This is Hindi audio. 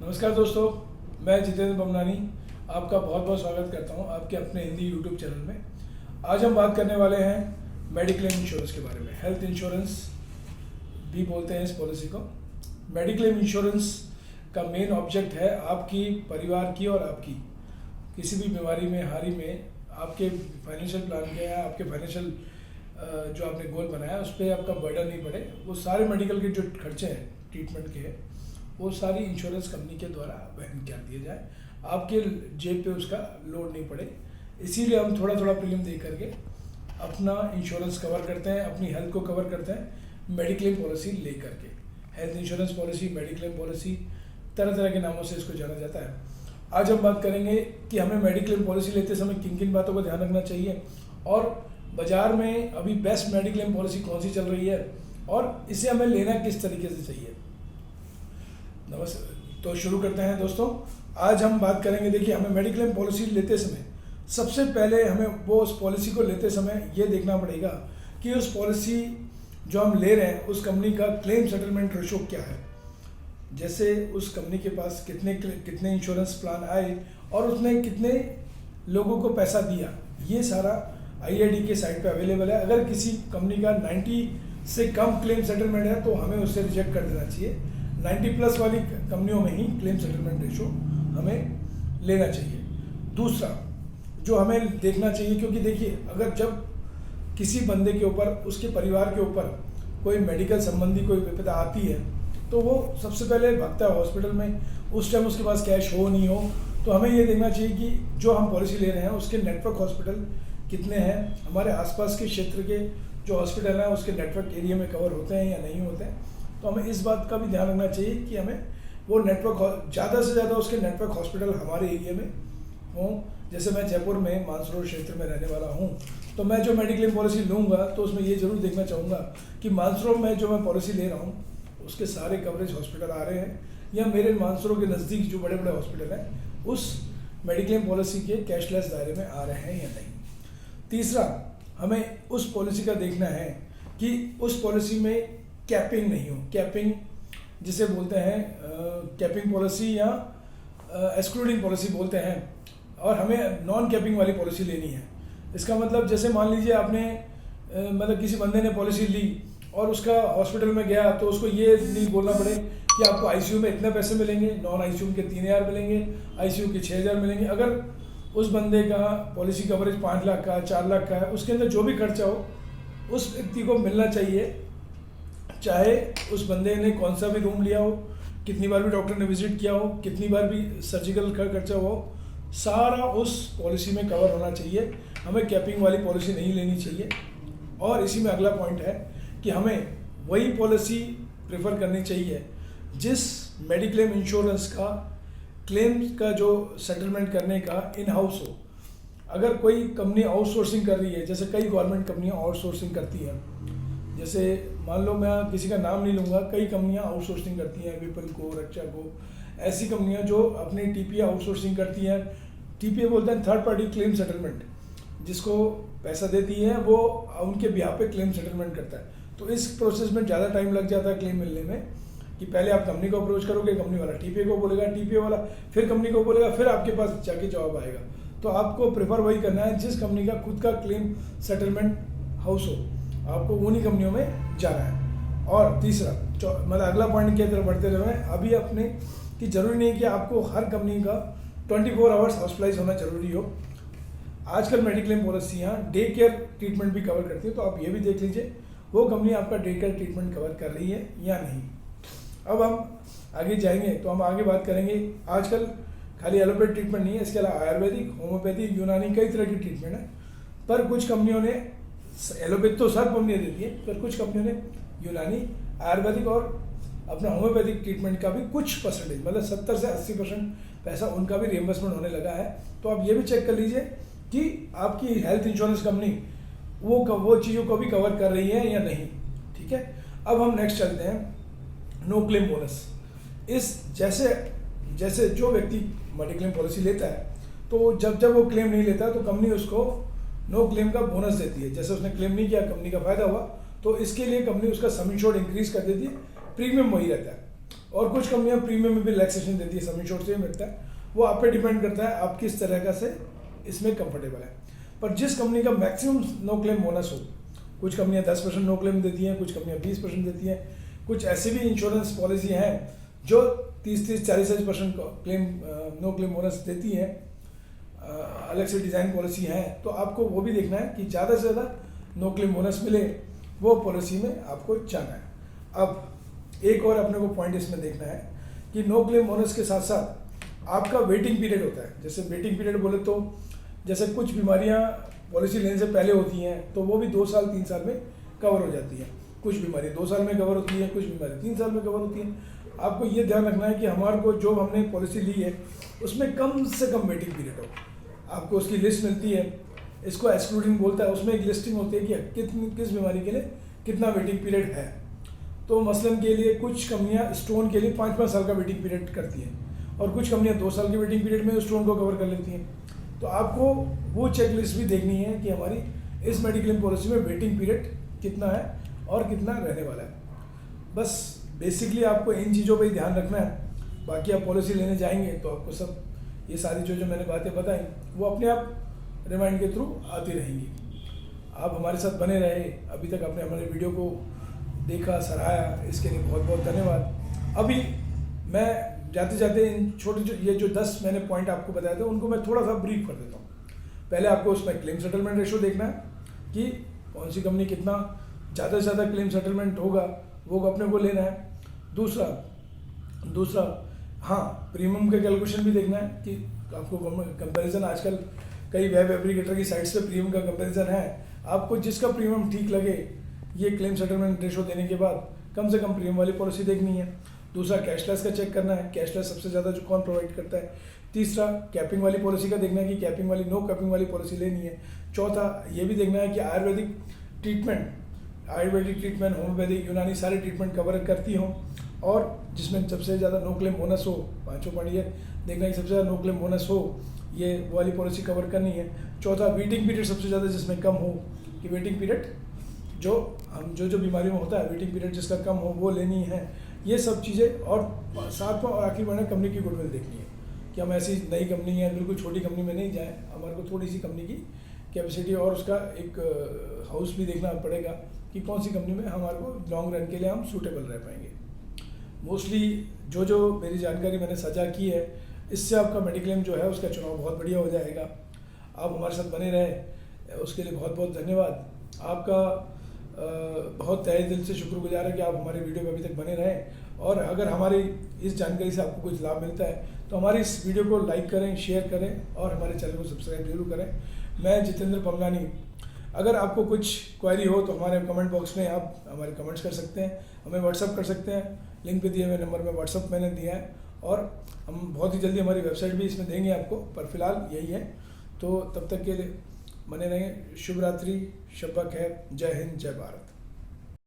नमस्कार दोस्तों, मैं जितेंद्र बमनानी आपका बहुत बहुत स्वागत करता हूं आपके अपने हिंदी यूट्यूब चैनल में। आज हम बात करने वाले हैं मेडिक्लेम इंश्योरेंस के बारे में। हेल्थ इंश्योरेंस भी बोलते हैं इस पॉलिसी को। मेडिक्लेम इंश्योरेंस का मेन ऑब्जेक्ट है आपकी परिवार की और आपकी किसी भी बीमारी में हानि में आपके फाइनेंशियल प्लान के या आपके फाइनेंशियल जो आपने गोल बनाया उस पर आपका बर्डन नहीं पड़े। वो सारे मेडिकल के जो खर्चे हैं ट्रीटमेंट के वो सारी इंश्योरेंस कंपनी के द्वारा वहन कर दिए जाए, आपके जेब पे उसका लोड नहीं पड़े। इसीलिए हम थोड़ा थोड़ा प्रीमियम दे करके अपना इंश्योरेंस कवर करते हैं, अपनी हेल्थ को कवर करते हैं मेडिक्लेम पॉलिसी ले करके। Health insurance policy, mediclaim policy, तरह तरह के नामों से इसको जाना जाता है। आज हम बात करेंगे कि हमें मेडिक्लेम पॉलिसी लेते समय किन किन बातों का ध्यान रखना चाहिए और बाज़ार में अभी बेस्ट मेडिक्लेम पॉलिसी कौन सी चल रही है और इसे हमें लेना किस तरीके से चाहिए। नमस्ते, तो शुरू करते हैं दोस्तों। आज हम बात करेंगे, देखिए हमें मेडिक्लेम पॉलिसी लेते समय सबसे पहले हमें वो उस पॉलिसी को लेते समय ये देखना पड़ेगा कि उस पॉलिसी जो हम ले रहे हैं उस कंपनी का क्लेम सेटलमेंट रेशो क्या है। जैसे उस कंपनी के पास कितने इंश्योरेंस प्लान आए और उसने कितने लोगों को पैसा दिया, ये सारा IRDAI के साइट पे अवेलेबल है। अगर किसी कंपनी का 90 से कम क्लेम सेटलमेंट है तो हमें उससे रिजेक्ट कर देना चाहिए। 90+ वाली कंपनियों में ही क्लेम सेटलमेंट रेशो हमें लेना चाहिए। दूसरा जो हमें देखना चाहिए, क्योंकि देखिए अगर जब किसी बंदे के ऊपर, उसके परिवार के ऊपर कोई मेडिकल संबंधी कोई विपदा आती है तो वो सबसे पहले भागता है हॉस्पिटल में। उस टाइम उसके पास कैश हो नहीं हो तो हमें ये देखना चाहिए कि जो हम पॉलिसी ले रहे हैं उसके नेटवर्क हॉस्पिटल कितने हैं, हमारे आसपास के क्षेत्र के जो हॉस्पिटल हैं उसके नेटवर्क एरिया में कवर होते हैं या नहीं होते हैं। तो हमें इस बात का भी ध्यान रखना चाहिए कि हमें वो नेटवर्क ज़्यादा से ज़्यादा उसके नेटवर्क हॉस्पिटल हमारे एरिया में हों। जैसे मैं जयपुर में मानसरोवर क्षेत्र में रहने वाला हूँ तो मैं जो मेडिक्लेम पॉलिसी लूँगा तो उसमें ये जरूर देखना चाहूँगा कि मानसरोवर में जो मैं पॉलिसी ले रहा हूँ उसके सारे कवरेज हॉस्पिटल आ रहे हैं या मेरे मानसरोवर के नज़दीक जो बड़े बड़े हॉस्पिटल हैं उस मेडिक्लेम पॉलिसी के कैशलेस दायरे में आ रहे हैं या नहीं। तीसरा, हमें उस पॉलिसी का देखना है कि उस पॉलिसी में कैपिंग नहीं हो। कैपिंग जिसे बोलते हैं कैपिंग पॉलिसी या एक्सक्लूडिंग पॉलिसी बोलते हैं, और हमें नॉन कैपिंग वाली पॉलिसी लेनी है। इसका मतलब जैसे मान लीजिए आपने मतलब किसी बंदे ने पॉलिसी ली और उसका हॉस्पिटल में गया तो उसको ये नहीं बोलना पड़े कि आपको ICU में इतने पैसे मिलेंगे, नॉन ICU के 3000 मिलेंगे, ICU के 6000 मिलेंगे। अगर उस बंदे का पॉलिसी कवरेज 5 लाख का, 4 लाख का है, उसके अंदर जो भी खर्चा हो उस व्यक्ति को मिलना चाहिए, चाहे उस बंदे ने कौन सा भी रूम लिया हो, कितनी बार भी डॉक्टर ने विजिट किया हो, कितनी बार भी सर्जिकल का खर्चा हो, सारा उस पॉलिसी में कवर होना चाहिए। हमें कैपिंग वाली पॉलिसी नहीं लेनी चाहिए। और इसी में अगला पॉइंट है कि हमें वही पॉलिसी प्रेफर करनी चाहिए जिस मेडिक्लेम इंश्योरेंस का क्लेम का जो सेटलमेंट करने का इन हाउस हो। अगर कोई कंपनी आउटसोर्सिंग कर रही है, जैसे कई गवर्नमेंट कंपनियां आउटसोर्सिंग करती हैं, जैसे मान लो मैं किसी का नाम नहीं लूँगा, कई कंपनियां आउटसोर्सिंग करती हैं, विपल को, रक्षा को, ऐसी कंपनियां जो अपनी TPA आउटसोर्सिंग करती हैं। TPA बोलते हैं थर्ड पार्टी क्लेम सेटलमेंट, जिसको पैसा देती है वो उनके बिहाफ पे क्लेम सेटलमेंट करता है। तो इस प्रोसेस में ज़्यादा टाइम लग जाता है क्लेम मिलने में, कि पहले आप कंपनी को अप्रोच करोगे, कंपनी वाला TPA को बोलेगा, TPA वाला फिर कंपनी को बोलेगा, फिर आपके पास जाके जवाब आएगा। तो आपको प्रेफर वही करना है जिस कंपनी का खुद का क्लेम सेटलमेंट हाउस हो, आपको उन्हीं कंपनियों में जाना है। और तीसरा मतलब अगला पॉइंट की तरफ बढ़ते रहे, अभी अपने कि जरूरी नहीं कि आपको हर कंपनी का 24 आवर्स हॉस्पिटलाइज होना जरूरी हो। आजकल मेडिक्लेम पॉलिसियाँ डे केयर ट्रीटमेंट भी कवर करती है, तो आप ये भी देख लीजिए वो कंपनी आपका डे केयर ट्रीटमेंट कवर कर रही है या नहीं। अब हम आगे जाएंगे तो हम आगे बात करेंगे, आजकल खाली एलोपैथ ट्रीटमेंट नहीं है, इसके अलावा आयुर्वेदिक, होम्योपैथी, यूनानी, कई तरह की ट्रीटमेंट है। पर कुछ कंपनियों ने, एलोपैथ तो सब कंपनियाँ देती है, पर कुछ कंपनियों ने यूनानी, आयुर्वेदिक और अपना होम्योपैथिक ट्रीटमेंट का भी कुछ परसेंटेज, मतलब 70 से 80% पैसा उनका भी रिएम्बर्समेंट होने लगा है। तो आप ये भी चेक कर लीजिए कि आपकी हेल्थ इंश्योरेंस कंपनी वो चीज़ों को भी कवर कर रही है या नहीं। ठीक है, अब हम नेक्स्ट चलते हैं, नो क्लेम बोनस। इस जैसे जो व्यक्ति मेडिक्लेम पॉलिसी लेता है तो जब वो क्लेम नहीं लेता तो कंपनी उसको नो क्लेम का बोनस देती है। जैसे उसने क्लेम नहीं किया, कंपनी का फायदा हुआ, तो इसके लिए कंपनी उसका सम इंश्योर्ड इंक्रीज कर देती है, प्रीमियम वही रहता है। और कुछ कंपनियां प्रीमियम में भी रिलैक्सेशन देती है, सम इंश्योर्ड से मिलता है। वो आप पे डिपेंड करता है आप किस तरह का से इसमें कंफर्टेबल है। पर जिस कंपनी का मैक्सिमम नो क्लेम बोनस हो, कुछ कंपनियां 10% नो क्लेम देती हैं, कुछ कंपनियां 20% देती हैं, कुछ ऐसी भी इंश्योरेंस पॉलिसी हैं जो 30-40% क्लेम नो क्लेम बोनस देती हैं, अलग से डिज़ाइन पॉलिसी हैं। तो आपको वो भी देखना है कि ज़्यादा से ज़्यादा नो क्लेम बोनस मिले, वो पॉलिसी में आपको जाना है। अब एक और अपने को पॉइंट इसमें देखना है कि नो क्लेम बोनस के साथ साथ आपका वेटिंग पीरियड होता है। जैसे वेटिंग पीरियड बोले तो जैसे कुछ बीमारियां पॉलिसी लेने से पहले होती हैं तो वो भी 2 साल 3 साल में कवर हो जाती हैं। कुछ बीमारियां 2 साल में कवर होती हैं, कुछ बीमारियां 3 साल में कवर होती हैं। आपको ये ध्यान रखना है कि हमारे को जो हमने पॉलिसी ली है उसमें कम से कम वेटिंग पीरियड हो। आपको उसकी लिस्ट मिलती है, इसको एक्सक्लूडिंग बोलता है, उसमें एक लिस्टिंग होती है कि किस बीमारी के लिए कितना वेटिंग पीरियड है। तो मसलन के लिए कुछ कंपनियां स्टोन के लिए 5-5 साल का वेटिंग पीरियड करती हैं और कुछ कंपनियां 2 साल के वेटिंग पीरियड में स्टोन को कवर कर लेती हैं। तो आपको वो चेकलिस्ट भी देखनी है कि हमारी इस मेडिक्लेम पॉलिसी में वेटिंग पीरियड कितना है और कितना रहने वाला है। बस बेसिकली आपको इन चीज़ों पर ही ध्यान रखना है। बाकी आप पॉलिसी लेने जाएंगे तो आपको सब ये सारी जो मैंने बातें बताई वो अपने आप रिमाइंड के थ्रू आती रहेंगी। आप हमारे साथ बने रहे, अभी तक आपने हमारे वीडियो को देखा, सराहा, इसके लिए बहुत बहुत धन्यवाद। अभी मैं जाते जाते इन छोटे ये जो 10 मैंने पॉइंट आपको बताया था उनको मैं थोड़ा सा ब्रीफ कर देता हूँ। पहले आपको उसमें क्लेम सेटलमेंट रेशो देखना है कि कौन सी कंपनी कितना ज़्यादा से ज़्यादा क्लेम सेटलमेंट होगा वो अपने को लेना है। दूसरा हाँ, प्रीमियम का कैलकुलेशन भी देखना है कि आपको कंपैरिजन आजकल कई वेब एप्लीकेटर की साइट्स पे प्रीमियम का कंपैरिजन है। आपको जिसका प्रीमियम ठीक लगे ये क्लेम सेटलमेंट रेशो देने के बाद कम से कम प्रीमियम वाली पॉलिसी देखनी है। दूसरा कैशलेस का चेक करना है, कैशलेस सबसे ज़्यादा जो कौन प्रोवाइड करता है। तीसरा कैपिंग वाली पॉलिसी का देखना है कि कैपिंग वाली नो कैपिंग वाली पॉलिसी लेनी है। चौथा ये भी देखना है कि आयुर्वेदिक ट्रीटमेंट, होम्योपैथिक, यूनानी सारे ट्रीटमेंट कवर करती हों और जिसमें सबसे ज़्यादा नो क्लेम बोनस हो। पाँचों पॉइंट ये देखना है कि सबसे ज़्यादा नो क्लेम बोनस हो, ये वो वाली पॉलिसी कवर करनी है। चौथा वेटिंग पीरियड सबसे ज़्यादा जिसमें कम हो, कि वेटिंग पीरियड जो बीमारियों में होता है वेटिंग पीरियड जिसका कम हो वो लेनी है। ये सब चीज़ें और साथ में और आखिरी में कंपनी की गुडविल देखनी है कि हम ऐसी नई कंपनी है बिल्कुल छोटी कंपनी में नहीं जाएँ, हमारे को थोड़ी सी कंपनी की कैपेसिटी और उसका एक हाउस भी देखना पड़ेगा कि कौन सी कंपनी में हमारे को लॉन्ग रन के लिए हम सूटेबल रह पाएंगे। मोस्टली जो मेरी जानकारी मैंने साझा की है इससे आपका मेडिक्लेम जो है उसका चुनाव बहुत बढ़िया हो जाएगा। आप हमारे साथ बने रहे उसके लिए बहुत बहुत धन्यवाद। आपका बहुत तहे दिल से शुक्रगुजार है कि आप हमारे वीडियो में अभी तक बने रहें और अगर हमारी इस जानकारी से आपको कुछ लाभ मिलता है तो हमारी इस वीडियो को लाइक करें, शेयर करें और हमारे चैनल को सब्सक्राइब जरूर करें। मैं जितेंद्र पमलानी। अगर आपको कुछ क्वेरी हो तो हमारे कमेंट बॉक्स में आप हमारे कमेंट्स कर सकते हैं, हमें व्हाट्सअप कर सकते हैं। लिंक पे दिए हुए नंबर में व्हाट्सअप मैंने दिया है और हम बहुत ही जल्दी हमारी वेबसाइट भी इसमें देंगे आपको, पर फिलहाल यही है। तो तब तक के लिए बने रहें। शुभ रात्रि, शब्बा खैर, जय हिंद, जय भारत।